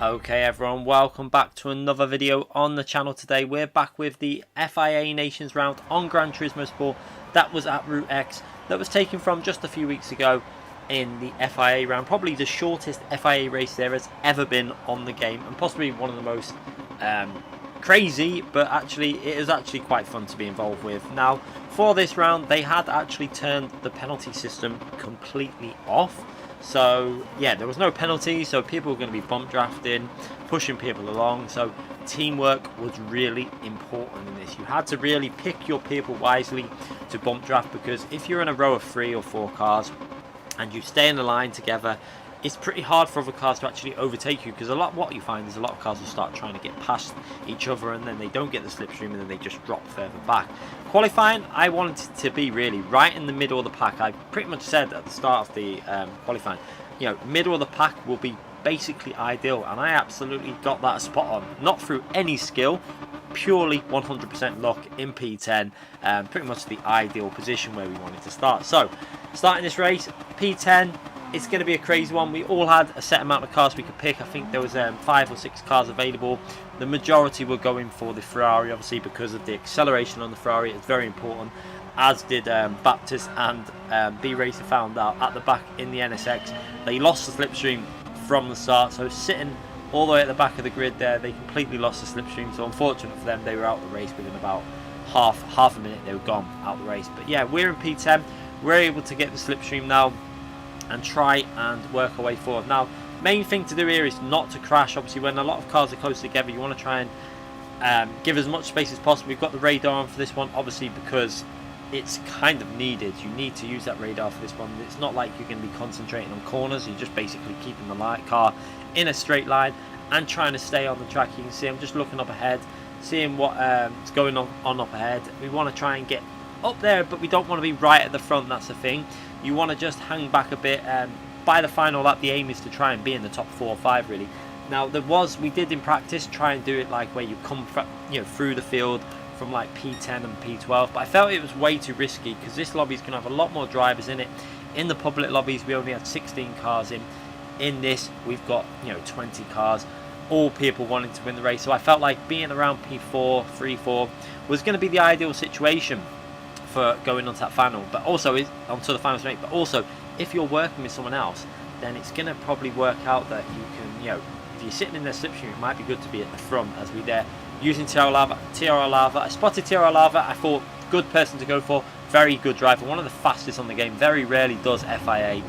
Okay everyone, welcome back to another video on the channel. Today we're back with the FIA Nations round on Gran Turismo Sport that was at Route X, that was taken from just a few weeks ago in the FIA round. Probably the shortest FIA race there has ever been on the game, and possibly one of the most crazy, but actually it is actually quite fun to be involved with. Now for this round they had actually turned the penalty system completely off. So yeah, there was no penalty, so people were going to be bump drafting, pushing people along. So teamwork was really important in this. You had to really pick your people wisely to bump draft, because if you're in a row of 3 or 4 cars and you stay in the line together, it's pretty hard for other cars to actually overtake you, because what you find is a lot of cars will start trying to get past each other and then they don't get the slipstream and then they just drop further back. Qualifying, I wanted to be really right in the middle of the pack. I pretty much said at the start of the qualifying, you know, middle of the pack will be basically ideal, and I absolutely got that spot on. Not through any skill, purely 100% luck in P10, pretty much the ideal position where we wanted to start. So starting this race, P10, it's going to be a crazy one. We all had a set amount of cars we could pick. I think there was 5 or 6 cars available. The majority were going for the Ferrari, obviously because of the acceleration on the Ferrari. It's very important, as did Baptist and B-Racer found out at the back in the NSX. They lost the slipstream from the start, so sitting all the way at the back of the grid there, they completely lost the slipstream. So unfortunate for them, they were out the race within about half a minute. They were gone out the race. But yeah, we're in P10. We're able to get the slipstream now and try and work our way forward. Now, main thing to do here is not to crash. Obviously, when a lot of cars are close together, you want to try and give as much space as possible. We've got the radar on for this one, obviously, because it's kind of needed. You need to use that radar for this one. It's not like you're going to be concentrating on corners. You're just basically keeping the light car in a straight line and trying to stay on the track. You can see I'm just looking up ahead, seeing what's going on up ahead. We want to try and get up there, but we don't want to be right at the front. That's the thing. You want to just hang back a bit. By the final lap, the aim is to try and be in the top 4 or 5 really. Now we did in practice try and do it like where you come through the field from like P10 and P12, but I felt it was way too risky, because this lobby is going to have a lot more drivers in it. In the public lobbies we only had 16 cars in this we've got 20 cars, all people wanting to win the race. So I felt like being around P4, 3-4 was going to be the ideal situation for going onto that final, but also onto the final straight. But also, if you're working with someone else, then it's going to probably work out that you can, if you're sitting in their slipstream, it might be good to be at the front, as we there using TR Lava. I spotted TR Lava. I thought good person to go for, very good driver, one of the fastest on the game. Very rarely does FIA.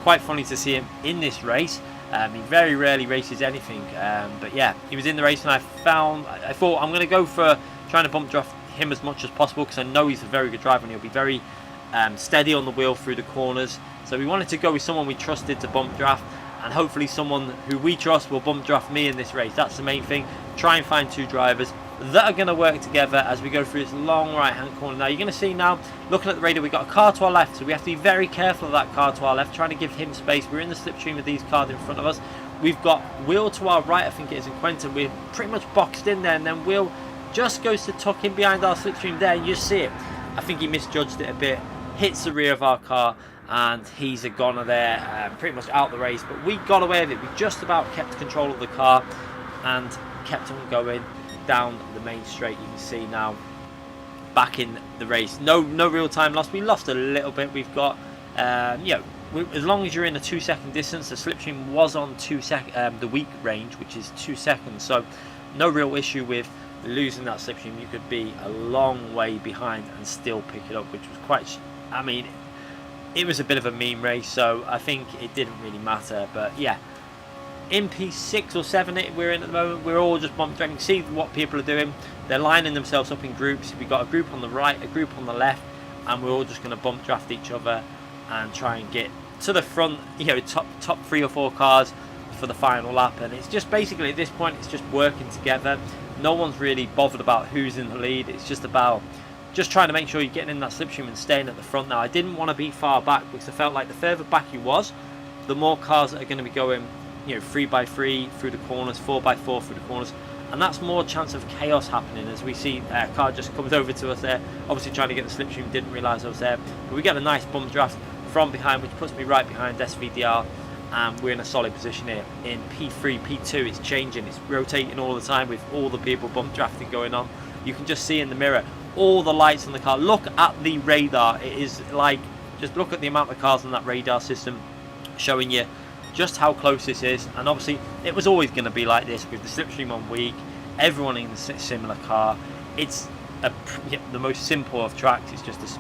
Quite funny to see him in this race. He very rarely races anything, but yeah, he was in the race, and I thought I'm going to go for trying to bump draft him as much as possible, because I know he's a very good driver and he'll be very steady on the wheel through the corners. So we wanted to go with someone we trusted to bump draft, and hopefully someone who we trust will bump draft me in this race. That's the main thing. Try and find 2 drivers that are going to work together as we go through this long right hand corner. Now you're going to see, now looking at the radar, we've got a car to our left, so we have to be very careful of that car to our left, trying to give him space. We're in the slipstream of these cars in front of us. We've got Will to our right, I think it is, in Quentin. We're pretty much boxed in there, and then Will just goes to tuck in behind our slipstream there, and you see it. I think he misjudged it a bit, hits the rear of our car, and he's a goner there, pretty much out the race. But we got away with it. We just about kept control of the car and kept on going down the main straight. You can see now back in the race, no real time lost. We lost a little bit. We've got as long as you're in a 2-second distance, the slipstream was on the weak range, which is 2 seconds, so no real issue with losing that slipstream. You could be a long way behind and still pick it up, which was quite, I mean, it was a bit of a meme race, so I think it didn't really matter. But yeah, in P6 or 7 we're in at the moment, we're all just bump driving. See what people are doing. They're lining themselves up in groups. We've got a group on the right, a group on the left, and we're all just going to bump draft each other and try and get to the front, top 3 or 4 cars for the final lap. And it's just basically at this point, it's just working together. No one's really bothered about who's in the lead. It's just about trying to make sure you're getting in that slipstream and staying at the front. Now I didn't want to be far back, because I felt like the further back you was, the more cars that are going to be going 3x3 through the corners, 4x4 through the corners, and that's more chance of chaos happening. As we see a car just comes over to us there, obviously trying to get the slipstream, didn't realise I was there, but we get a nice bump draft from behind, which puts me right behind SVDR, and we're in a solid position here. In P3, P2, it's changing, it's rotating all the time with all the people bump drafting going on. You can just see in the mirror all the lights on the car. Look at the radar. It is like, just look at the amount of cars on that radar system, showing you just how close this is. And obviously it was always going to be like this with the slipstream on weak, everyone in a similar car. It's the most simple of tracks. It's just this,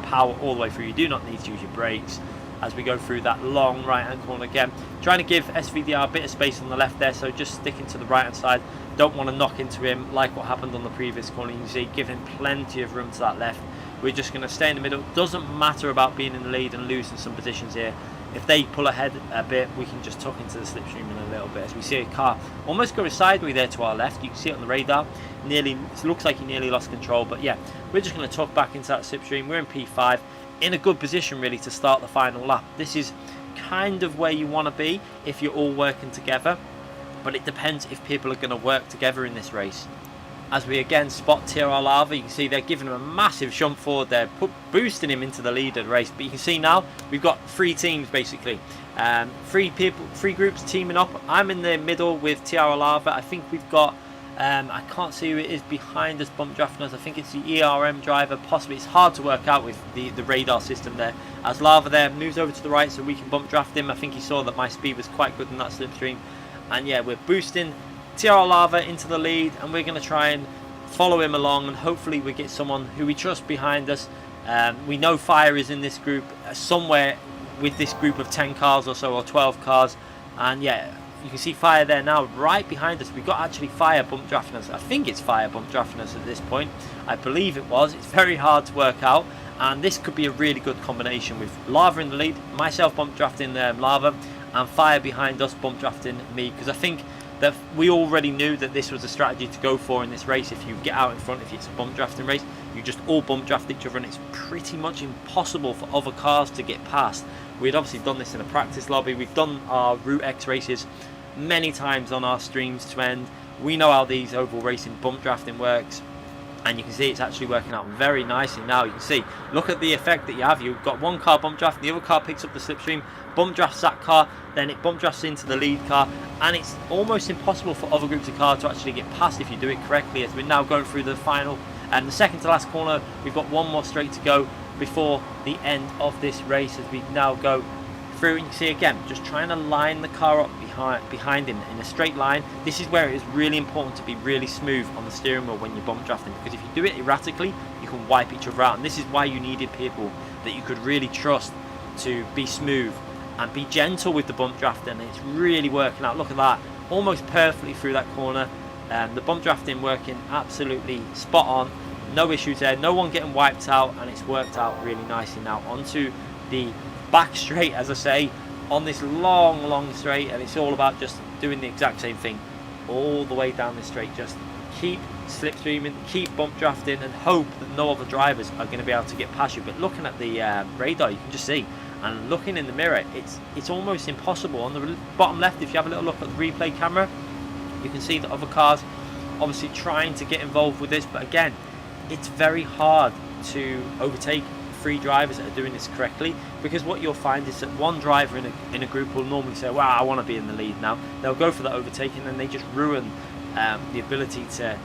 power all the way through. You do not need to use your brakes as we go through that long right hand corner again. Trying to give SVDR a bit of space on the left there, so just sticking to the right hand side. Don't want to knock into him like what happened on the previous corner. You can see, giving plenty of room to that left. We're just going to stay in the middle. Doesn't matter about being in the lead and losing some positions here. If they pull ahead a bit, we can just tuck into the slipstream in a little bit, as we see a car almost going sideways there to our left. You can see it on the radar. It looks like he nearly lost control, but yeah, we're just going to tuck back into that slipstream. We're in P5, in a good position really to start the final lap. This is kind of where you want to be if you're all working together, but it depends if people are going to work together in this race. As we again spot TR Lava, you can see they're giving him a massive jump forward there, boosting him into the lead of the race. But you can see now we've got 3 teams basically, 3 groups teaming up. I'm in the middle with TR Lava. I think we've got, I can't see who it is behind us bump drafting us. I think it's the ERM driver, possibly. It's hard to work out with the radar system there. As Lava there moves over to the right so we can bump draft him. I think he saw that my speed was quite good in that slipstream. And yeah, we're boosting TR Lava into the lead, and we're going to try and follow him along, and hopefully we get someone who we trust behind us. We know FIA is in this group, somewhere with this group of 10 cars or so, or 12 cars. And yeah, you can see FIA there now right behind us. We've got actually FIA bump drafting us. I think it's FIA bump drafting us at this point. I believe it was. It's very hard to work out, and this could be a really good combination with Lava in the lead, myself bump drafting Lava, and FIA behind us bump drafting me, because I think that we already knew that this was a strategy to go for in this race. If you get out in front, if it's a bump drafting race, you just all bump draft each other, and it's pretty much impossible for other cars to get past. We'd obviously done this in a practice lobby. We've done our Route X races many times on our streams to end. We know how these oval racing bump drafting works, and you can see it's actually working out very nicely now. You can see, look at the effect that you have. You've got one car bump draft, the other car picks up the slipstream, bump drafts that car, then it bump drafts into the lead car, and it's almost impossible for other groups of cars to actually get past if you do it correctly. As we're now going through the final and the second to last corner, we've got one more straight to go before the end of this race, as we now go through. And you can see again, just trying to line the car up behind him in a straight line. This is where it is really important to be really smooth on the steering wheel when you're bump drafting, because if you do it erratically, you can wipe each other out. And this is why you needed people that you could really trust to be smooth and be gentle with the bump drafting. It's really working out. Look at that, almost perfectly through that corner. The bump drafting working absolutely spot on, no issues there, no one getting wiped out, and it's worked out really nicely. Now onto the back straight, as I say, on this long straight, and it's all about just doing the exact same thing all the way down this straight. Just keep slipstreaming, keep bump drafting, and hope that no other drivers are going to be able to get past you. But looking at the radar, you can just see, and looking in the mirror, it's almost impossible. On the bottom left, if you have a little look at the replay camera, you can see that other cars obviously trying to get involved with this, but again, it's very hard to overtake 3 drivers that are doing this correctly, because what you'll find is that one driver in a group will normally say, wow, I want to be in the lead now. They'll go for that overtaking, and then they just ruin the ability to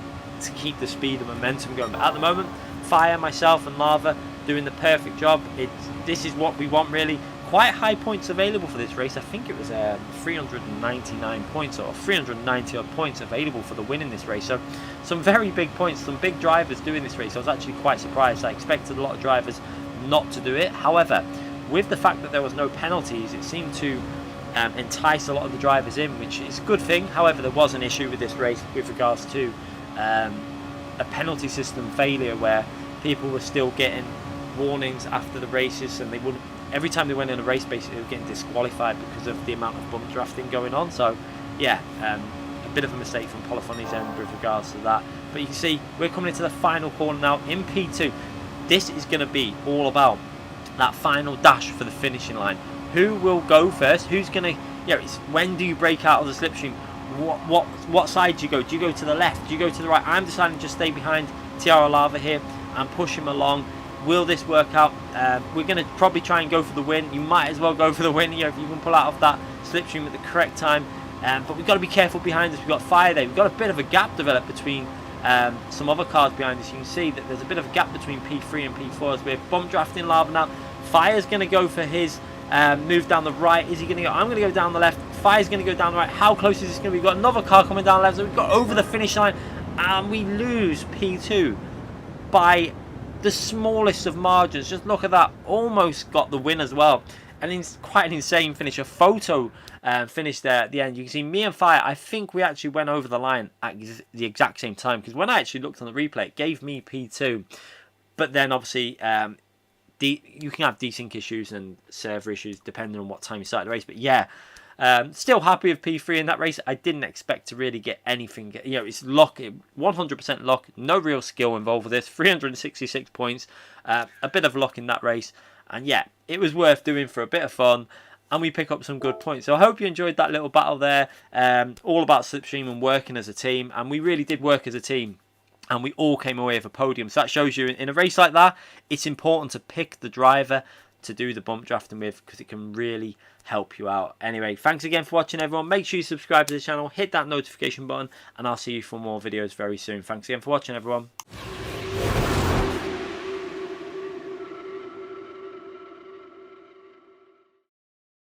keep the speed and momentum going. But at the moment, FIA, myself and Lava doing the perfect job. This is what we want really. Quite high points available for this race. I think it was 399 points or 390 odd points available for the win in this race. So some very big points, some big drivers doing this race. I was actually quite surprised. I expected a lot of drivers not to do it. However, with the fact that there was no penalties, it seemed to entice a lot of the drivers in, which is a good thing. However, there was an issue with this race with regards to a penalty system failure, where people were still getting warnings after the races, and they wouldn't, every time they went in a race basically they were getting disqualified because of the amount of bump drafting going on. So yeah, a bit of a mistake from Polifoni's end with regards to that. But you can see we're coming into the final corner now in P2. This is going to be all about that final dash for the finishing line. Who will go first? Who's going to, it's when do you break out of the slipstream? What side do you go? Do you go to the left? Do you go to the right? I'm deciding to just stay behind TR Lava here and push him along. Will this work out? We're going to probably try and go for the win. You might as well go for the win, you know, if you can pull out of that slipstream at the correct time. But we've got to be careful behind us. We've got fire there. We've got a bit of a gap developed between some other cars behind us. You can see that there's a bit of a gap between P3 and P4 as we're bump drafting Lava now. Fire's going to go for his move down the right. Is he going to go? I'm going to go down the left. Fire's going to go down the right. How close is this going to be? We've got another car coming down the left. So we've got over the finish line. And we lose P2 by the smallest of margins. Just look at that. Almost got the win as well. And it's quite an insane finish. A photo finish there at the end. You can see me and Fire, I think we actually went over the line at the exact same time. Because when I actually looked on the replay, it gave me P2. But then obviously you can have desync issues and server issues depending on what time you start the race. But yeah, still happy with P3 in that race. I didn't expect to really get anything. You know, it's luck, 100% luck. No real skill involved with this. 366 points. A bit of luck in that race. And yeah, it was worth doing for a bit of fun. And we pick up some good points. So I hope you enjoyed that little battle there. All about slipstream and working as a team. And we really did work as a team. And we all came away with a podium. So that shows you in a race like that, it's important to pick the driver to do the bump drafting with, because it can really help you out. Anyway, thanks again for watching, everyone. Make sure you subscribe to the channel, hit that notification button, and I'll see you for more videos very soon. Thanks again for watching, everyone.